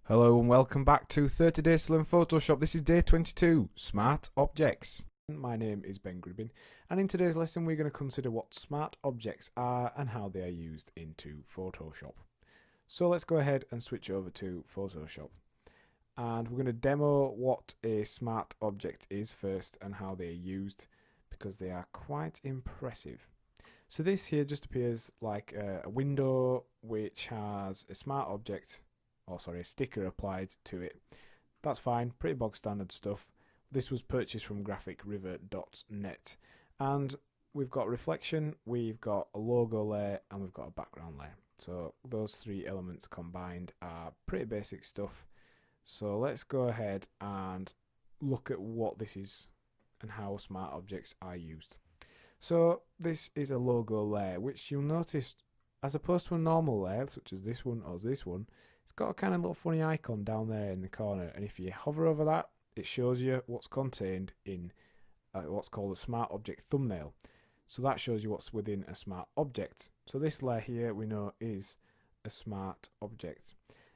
Hello and welcome back to 30 Days Still in Photoshop. This is day 22, Smart Objects. My name is Ben Gribbin, and in today's lesson we're going to consider what smart objects are and how they are used into Photoshop. So let's go ahead and switch over to Photoshop. And we're going to demo what a smart object is first and how they are used, because they are quite impressive. So this here just appears like a window which has a smart object, a sticker applied to it. That's fine, pretty bog standard stuff. This was purchased from graphicriver.net, and we've got reflection, we've got a logo layer, and we've got a background layer. So those three elements combined are pretty basic stuff. So let's go ahead and look at what this is and how smart objects are used. So this is a logo layer, which you'll notice, as opposed to a normal layer such as this one or this one, it's got a kind of little funny icon down there in the corner, and if you hover over that, it shows you what's contained in what's called a smart object thumbnail. So that shows you what's within a smart object. So this layer here we know is a smart object.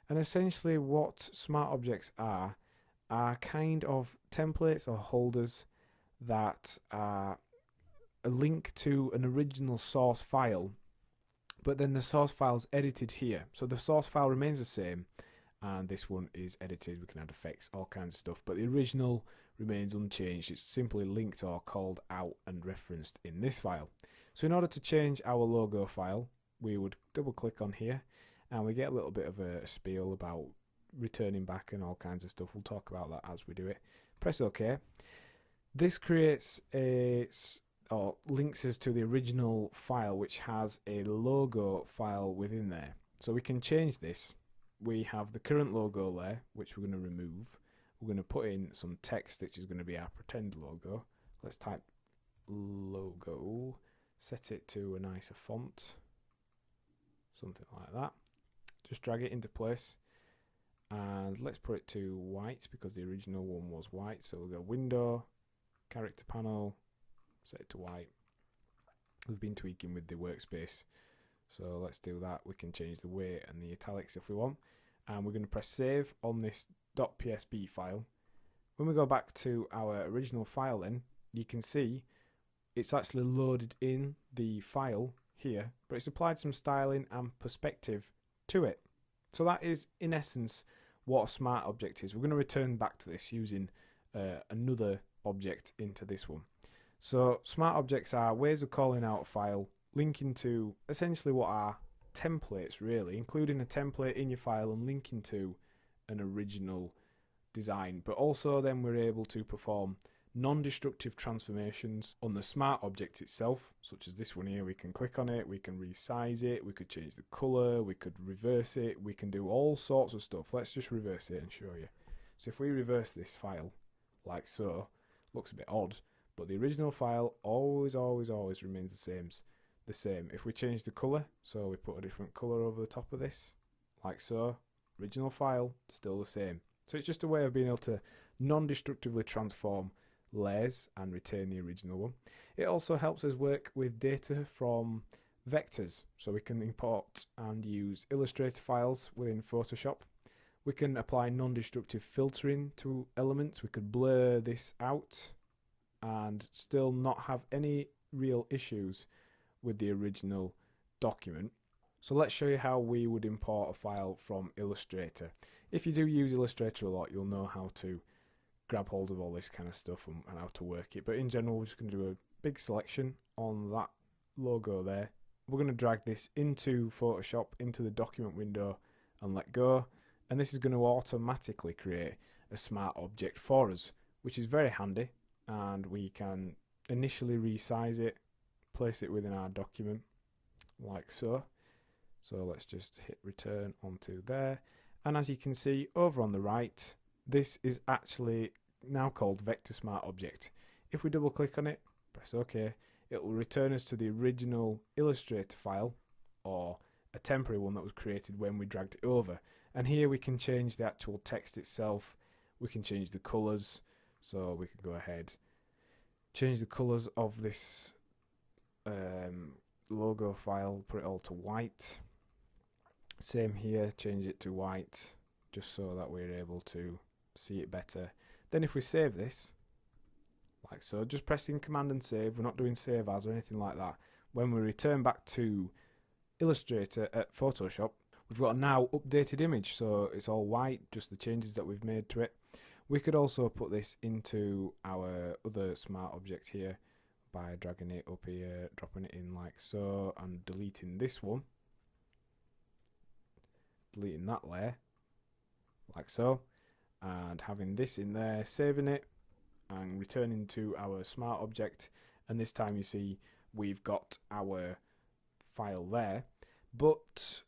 And essentially what smart objects are kind of templates or holders that are a link to an original source file, but then the source file is edited here. So the source file remains the same, and this one is edited. We can add effects, all kinds of stuff, but the original remains unchanged. It's simply linked or called out and referenced in this file. So in order to change our logo file, we would double click on here, and we get a little bit of a spiel about returning back and all kinds of stuff. We'll talk about that as we do it. Press OK. This creates or links us to the original file, which has a logo file within there. So we can change this. We have the current logo layer, which we're going to remove. We're going to put in some text, which is going to be our pretend logo. Let's type logo, set it to a nicer font, something like that. Just drag it into place, and let's put it to white because the original one was white. So we'll go window, character panel, set it to white. We've been tweaking with the workspace, so let's do that. We can change the weight and the italics if we want, and we're going to press save on this .psb file. When we go back to our original file, then you can see it's actually loaded in the file here, but it's applied some styling and perspective to it. So that is in essence what a smart object is. We're going to return back to this using another object into this one. So smart objects are ways of calling out a file, linking to essentially what are templates really, including a template in your file and linking to an original design. But also then we're able to perform non-destructive transformations on the smart object itself, such as this one here. We can click on it, we can resize it, we could change the color, we could reverse it, we can do all sorts of stuff. Let's just reverse it and show you. So if we reverse this file like so, looks a bit odd, but the original file always remains the same. If we change the color, so we put a different color over the top of this, like so, original file still the same. So it's just a way of being able to non-destructively transform layers and retain the original one. It also helps us work with data from vectors, so we can import and use Illustrator files within Photoshop. We can apply non-destructive filtering to elements. We could blur this out and still not have any real issues with the original document. So let's show you how we would import a file from Illustrator. If you do use Illustrator a lot, you'll know how to grab hold of all this kind of stuff and how to work it. But in general, we're just going to do a big selection on that logo there. We're going to drag this into Photoshop, into the document window, and let go. And this is going to automatically create a smart object for us, which is very handy. And we can initially resize it, place it within our document like so. So let's just hit return onto there, and as you can see over on the right, this is actually now called Vector Smart Object. If we double click on it, press OK, it will return us to the original Illustrator file, or a temporary one that was created when we dragged it over. And here we can change the actual text itself, we can change the colors. So we can go ahead, change the colors of this logo file, put it all to white. Same here, change it to white. just so that we're able to see it better. Then if we save this, like so, just pressing Command and Save, we're not doing Save As or anything like that. When we return back to Illustrator at Photoshop, we've got a now updated image, so it's all white, just the changes that we've made to it. We could also put this into our other smart object here by dragging it up here, dropping it in like so, and deleting this one, deleting that layer like so, and having this in there, saving it and returning to our smart object. And this time you see we've got our file there, but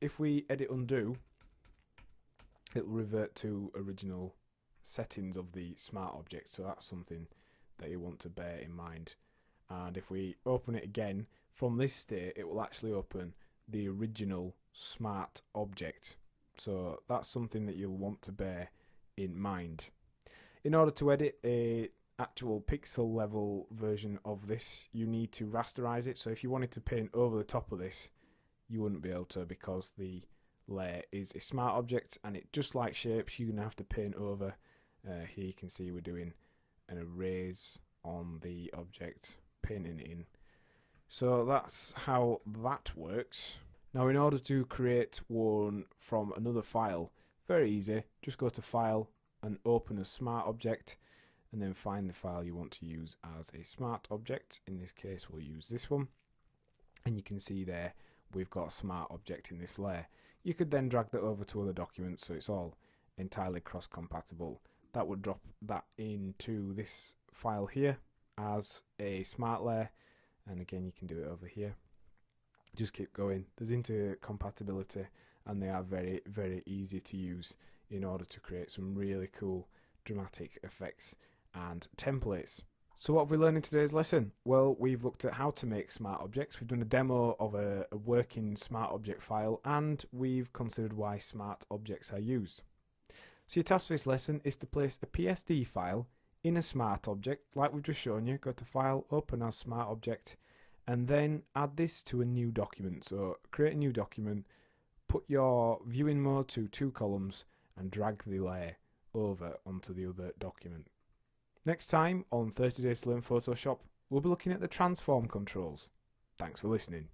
if we edit undo, it will revert to original settings of the smart object, so that's something that you want to bear in mind. And if we open it again from this state, it will actually open the original smart object, so that's something that you'll want to bear in mind. In order to edit a actual pixel level version of this, you need to rasterize it. So if you wanted to paint over the top of this, you wouldn't be able to, because the layer is a smart object, and it, just like shapes, you're going to have to paint over. Here you can see we're doing an erase on the object, painting it in. So that's how that works. Now in order to create one from another file, very easy, just go to File and open a smart object, and then find the file you want to use as a smart object. In this case we'll use this one, and you can see there we've got a smart object in this layer. You could then drag that over to other documents, so it's all entirely cross-compatible. That would drop that into this file here as a smart layer, and again you can do it over here. Just keep going. There's intercompatibility, and they are very, very easy to use in order to create some really cool dramatic effects and templates. So what have we learned in today's lesson? Well, we've looked at how to make smart objects, we've done a demo of a working smart object file, and we've considered why smart objects are used. So your task for this lesson is to place a PSD file in a smart object, like we've just shown you. Go to File, Open as Smart Object, and then add this to a new document. So create a new document, put your viewing mode to 2 columns, and drag the layer over onto the other document. Next time on 30 Days to Learn Photoshop, we'll be looking at the transform controls. Thanks for listening.